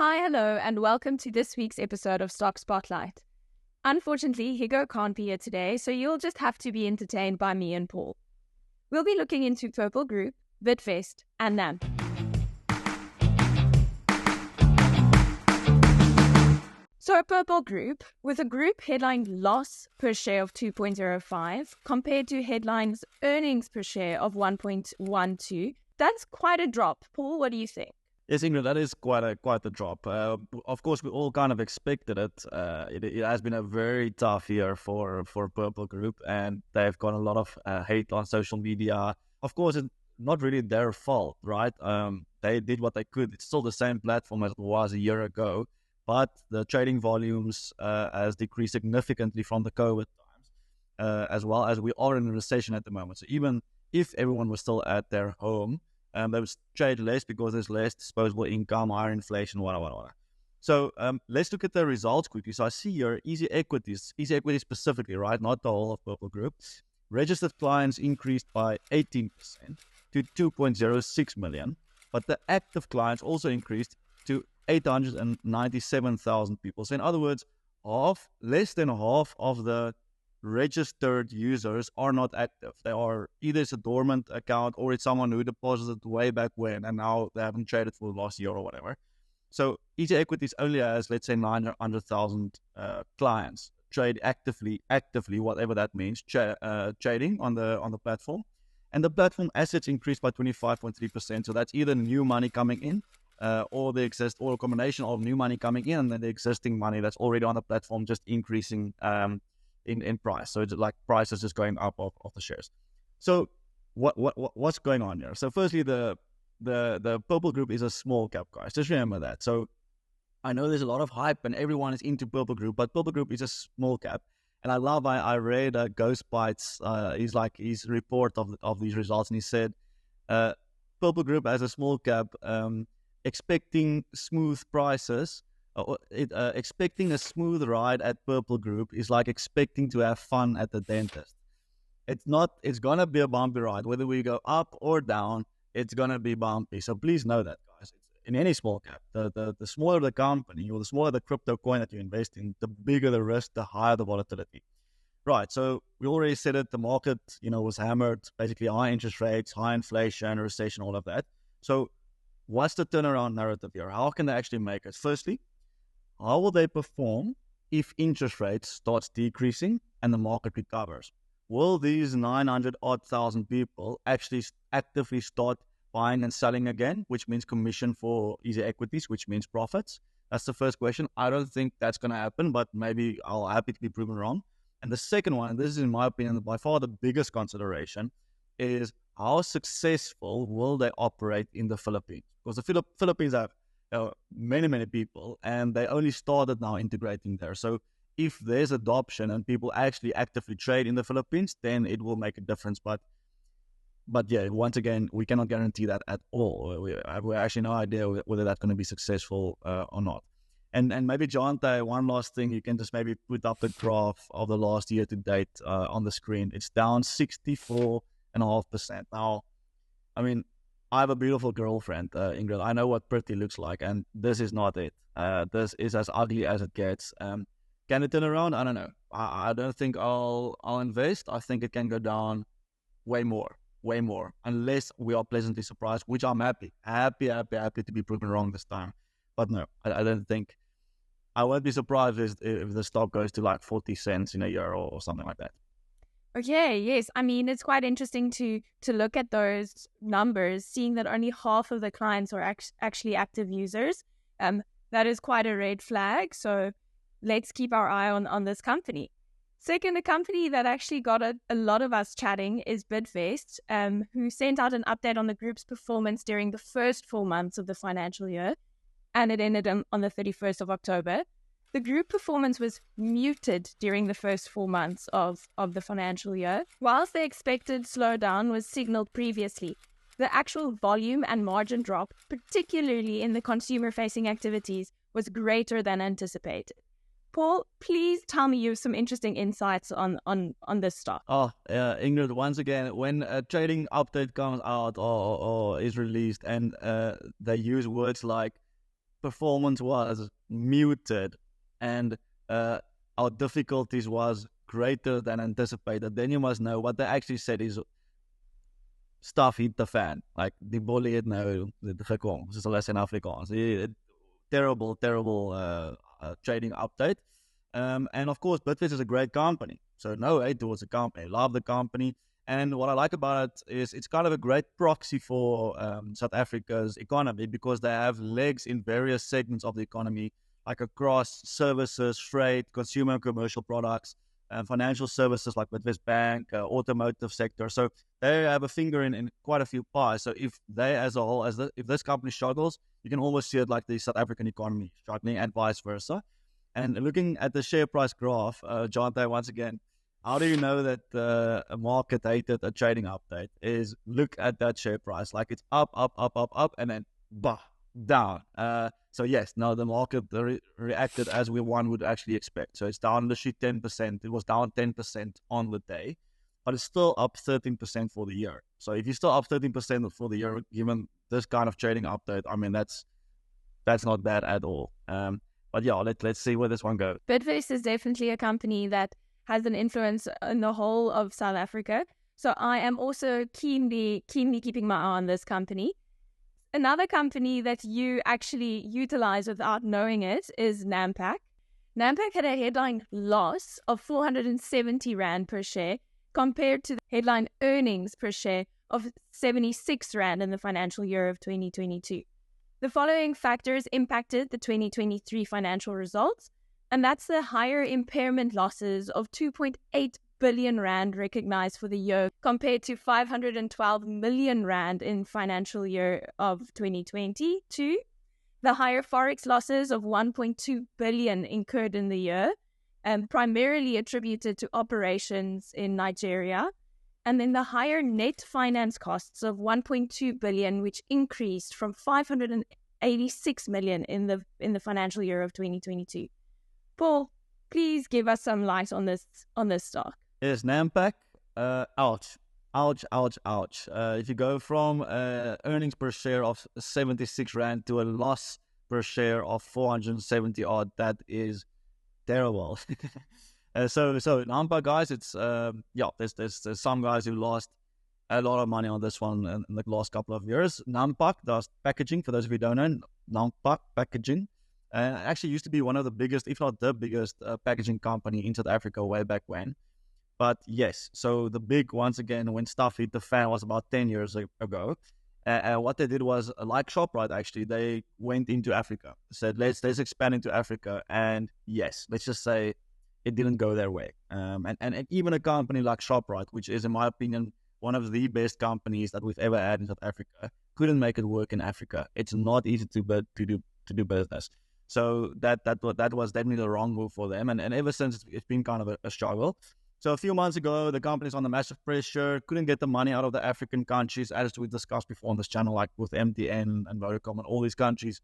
Hi, hello, and welcome to this week's episode of Stock Spotlight. Unfortunately, Higo can't be here today, so you'll just have to be entertained by me and Paul. We'll be looking into Purple Group, Bidvest, and Nampak. So Purple Group, with a group headline loss per share of 2.05 compared to headlines earnings per share of 1.12, that's quite a drop. Paul, what do you think? Yes, Ingrid, that is quite a drop. Of course, we all kind of expected it. It has been a very tough year for Purple Group, and they've got a lot of hate on social media. Of course, it's not really their fault, right? They did what they could. It's still the same platform as it was a year ago, but the trading volumes has decreased significantly from the COVID times, as well as we are in a recession at the moment. So even if everyone was still at their home, they would trade less because there's less disposable income, higher inflation, whatever. So let's look at the results quickly. So I see here EasyEquities specifically, right? Not the whole of Purple Group. Registered clients increased by 18% to 2.06 million, but the active clients also increased to 897,000 people. So in other words, less than half of the registered users are not active. They are either it's a dormant account or it's someone who deposited way back when and now they haven't traded for the last year or whatever. So EasyEquities only has, let's say, 900,000 clients trade actively, whatever that means, trading on the platform. And the platform assets increased by 25.3%. So that's either new money coming in or a combination of new money coming in and then the existing money that's already on the platform just increasing in price. So it's like prices just going up of the shares. So what's going on here? So firstly, the Purple Group is a small cap, guys. Just remember that. So I know there's a lot of hype and everyone is into Purple Group, but Purple Group is a small cap. And I read Ghost Bites, his report of these results, and he said Purple Group as a small cap, expecting smooth prices. Expecting a smooth ride at Purple Group is like expecting to have fun at the dentist. It's gonna be a bumpy ride. Whether we go up or down, it's gonna be bumpy. So please know that, guys. In any small cap, the smaller the company or the smaller the crypto coin that you invest in, the bigger the risk, the higher the volatility. Right, so we already said it, the market, was hammered, basically high interest rates, high inflation, recession, all of that. So what's the turnaround narrative here? How can they actually make it? Firstly, how will they perform if interest rates starts decreasing and the market recovers? Will these 900,000 people actually actively start buying and selling again, which means commission for EasyEquities, which means profits? That's the first question. I don't think that's going to happen, but maybe I'll happy to be proven wrong. And the second one, and this is in my opinion by far the biggest consideration, is how successful will they operate in the Philippines? Because the Philippines have many people, and they only started now integrating there. So if there's adoption and people actually actively trade in the Philippines, then it will make a difference. But yeah, once again, we cannot guarantee that at all. We have actually no idea whether that's going to be successful or not. And maybe, Jante, one last thing, you can just maybe put up the graph of the last year to date on the screen. It's down 64.5%. Now, I mean, I have a beautiful girlfriend, Ingrid. I know what pretty looks like, and this is not it. This is as ugly as it gets. Can it turn around? I don't know. I don't think I'll invest. I think it can go down way more, unless we are pleasantly surprised, which I'm happy to be proven wrong this time. But no, I don't think. I won't be surprised if the stock goes to like 40 cents in a year or something like that. Okay, yes. I mean, it's quite interesting to look at those numbers, seeing that only half of the clients are actually active users. That is quite a red flag. So let's keep our eye on this company. Second, a company that actually got a lot of us chatting is Bidvest, who sent out an update on the group's performance during the first 4 months of the financial year, and it ended on the 31st of October. The group performance was muted during the first 4 months of the financial year. Whilst the expected slowdown was signaled previously, the actual volume and margin drop, particularly in the consumer-facing activities, was greater than anticipated. Paul, please tell me you have some interesting insights on this stock. Ingrid, once again, when a trading update comes out or is released and they use words like performance was muted and our difficulties was greater than anticipated, then you must know what they actually said is stuff hit the fan. Like die bolle het nou gekom, soos hulle sê in Afrikaans. Terrible trading update. And of course, Bidvest is a great company. So no hate towards the company. I love the company. And what I like about it is it's kind of a great proxy for South Africa's economy because they have legs in various segments of the economy, like across services, freight, consumer and commercial products, and financial services like Bidvest Bank, automotive sector. So they have a finger in quite a few pies. So if they as a whole, if this company struggles, you can almost see it like the South African economy struggling and vice versa. And looking at the share price graph, Jonte, once again, how do you know that a market hated a trading update? Is look at that share price. Like it's up, and then down. So yes, now the market reacted as one would actually expect. So it's down the sheet 10%. It was down 10% on the day, but it's still up 13% for the year. So if you're still up 13% for the year, given this kind of trading update, I mean, that's not bad at all. But yeah, let's see where this one goes. Bidvest is definitely a company that has an influence in the whole of South Africa. So I am also keenly keeping my eye on this company. Another company that you actually utilize without knowing it is Nampak. Nampak had a headline loss of 470 Rand per share compared to the headline earnings per share of 76 Rand in the financial year of 2022. The following factors impacted the 2023 financial results, and that's the higher impairment losses of 2.8 billion Rand recognized for the year compared to 512 million Rand in financial year of 2022. The higher forex losses of 1.2 billion incurred in the year, primarily attributed to operations in Nigeria. And then the higher net finance costs of 1.2 billion, which increased from 586 million in the financial year of 2022. Paul, please give us some light on this stock. Yes, Nampak. Ouch. If you go from earnings per share of 76 Rand to a loss per share of 470 odd, that is terrible. So Nampak, guys, it's there's some guys who lost a lot of money on this one in the last couple of years. Nampak does packaging. For those of you who don't know, Nampak packaging. Actually used to be one of the biggest, if not the biggest, packaging company in South Africa way back when. But yes, so the big, once again, when stuff hit the fan was about 10 years ago. What they did was, like ShopRite, actually, they went into Africa. Said, let's expand into Africa. And yes, let's just say it didn't go their way. And even a company like ShopRite, which is, in my opinion, one of the best companies that we've ever had in South Africa, couldn't make it work in Africa. It's not easy to do business. So that was definitely the wrong move for them. And ever since, it's been kind of a struggle. So a few months ago, the company's under massive pressure, couldn't get the money out of the African countries, as we discussed before on this channel, like with MTN and Vodacom and all these countries,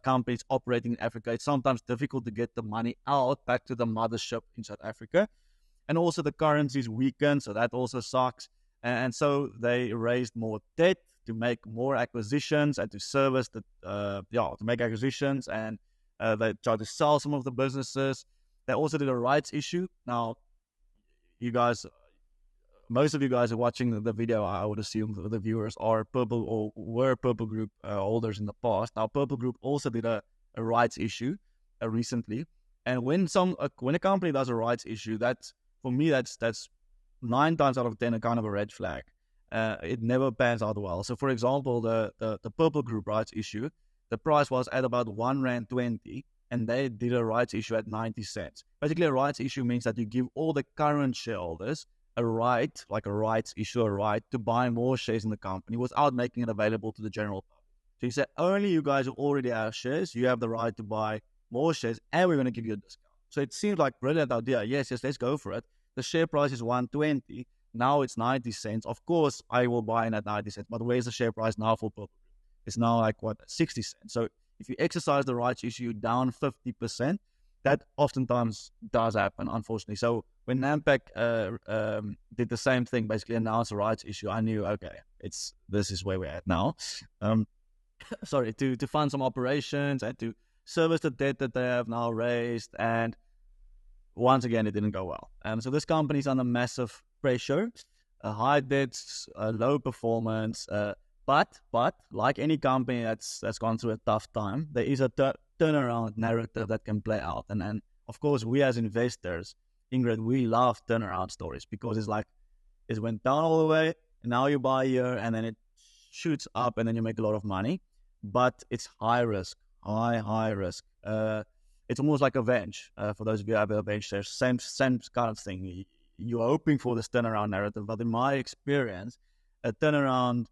companies operating in Africa. It's sometimes difficult to get the money out back to the mothership in South Africa. And also the currency's weakened, so that also sucks. And so they raised more debt to make more acquisitions and to service to make acquisitions, and they tried to sell some of the businesses. They also did a rights issue. Now, you guys, most of you guys are watching the video, I would assume the viewers are Purple or were Purple Group holders in the past. Now, Purple Group also did a rights issue recently. And when a company does a rights issue, that's 9 times out of 10 a kind of a red flag. It never pans out well. So, for example, the Purple Group rights issue, the price was at about 1.20 Rand, and they did a rights issue at 90 cents. Basically, a rights issue means that you give all the current shareholders a right, like a rights issue, a right to buy more shares in the company without making it available to the general public. So you say, only you guys who already have shares, you have the right to buy more shares, and we're going to give you a discount. So it seems like a brilliant idea. Yes, let's go for it. The share price is 1.20. Now it's 90 cents. Of course, I will buy in at 90 cents. But where's the share price now for Purple? It's now like, 60 cents. So if you exercise the rights issue down 50%, that oftentimes does happen, unfortunately. So when Nampak did the same thing, basically announced a rights issue, I knew, okay, this is where we're at now. to fund some operations and to service the debt that they have now raised. And once again, it didn't go well. So this company is under massive pressure, high debts, low performance. But like any company that's gone through a tough time, there is a turnaround narrative that can play out. And of course, we as investors, Ingrid, we love turnaround stories because it's like it went down all the way, and now you buy here, and then it shoots up, and then you make a lot of money. But it's high risk, high risk. It's almost like a bench. For those of you who have a bench, there's same kind of thing. You're hoping for this turnaround narrative, but in my experience, a turnaround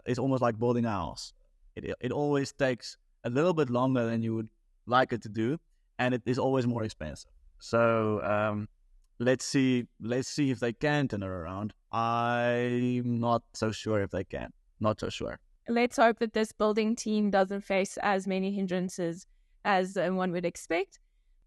is almost like building a house. It always takes a little bit longer than you would like it to do, and it is always more expensive. So let's see if they can turn it around. I'm not so sure if they can. Not so sure. Let's hope that this building team doesn't face as many hindrances as one would expect.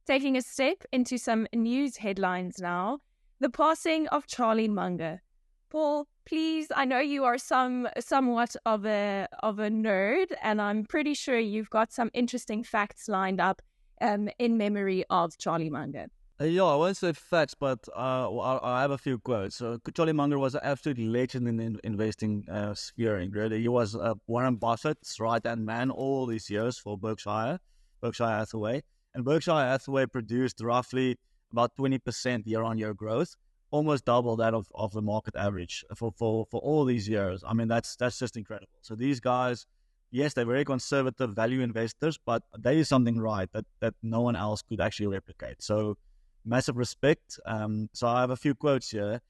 Taking a step into some news headlines now. The passing of Charlie Munger. Paul, please, I know you are somewhat of a nerd, and I'm pretty sure you've got some interesting facts lined up in memory of Charlie Munger. Yeah, I won't say facts, but I have a few quotes. So Charlie Munger was an absolute legend in the investing sphere. Really, he was Warren Buffett's right-hand man all these years for Berkshire Hathaway, and Berkshire Hathaway produced roughly about 20% year-on-year growth, almost double that of the market average for all these years. I mean, that's just incredible. So these guys, yes, they're very conservative value investors, but they do something right that no one else could actually replicate. So massive respect. So I have a few quotes here.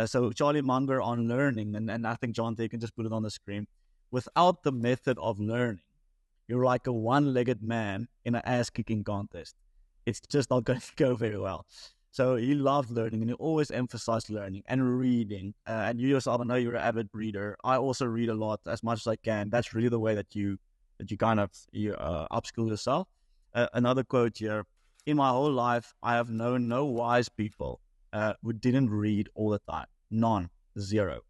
So Charlie Munger on learning, and I think, John, you can just put it on the screen. Without the method of learning, you're like a one-legged man in an ass-kicking contest. It's just not going to go very well. So he loved learning, and he always emphasized learning and reading. And you yourself, I know you're an avid reader. I also read a lot, as much as I can. That's really the way that you kind of upskill yourself. Another quote here. In my whole life, I have known no wise people who didn't read all the time. None. Zero.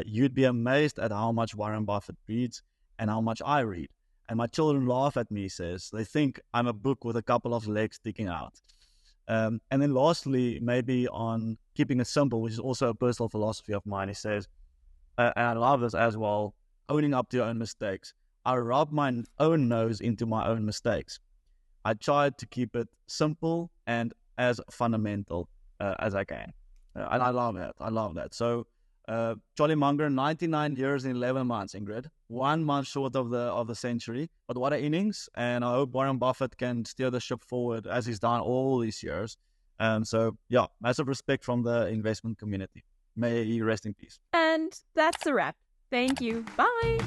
You'd be amazed at how much Warren Buffett reads and how much I read. And my children laugh at me, he says. They think I'm a book with a couple of legs sticking out. And then lastly, maybe on keeping it simple, which is also a personal philosophy of mine, he says, and I love this as well, owning up to your own mistakes. I rub my own nose into my own mistakes. I tried to keep it simple and as fundamental as I can. And I love that. So Charlie Munger, 99 years and 11 months, Ingrid. 1 month short of the century. But what an innings. And I hope Warren Buffett can steer the ship forward as he's done all these years. So, yeah, massive respect from the investment community. May he rest in peace. And that's a wrap. Thank you. Bye.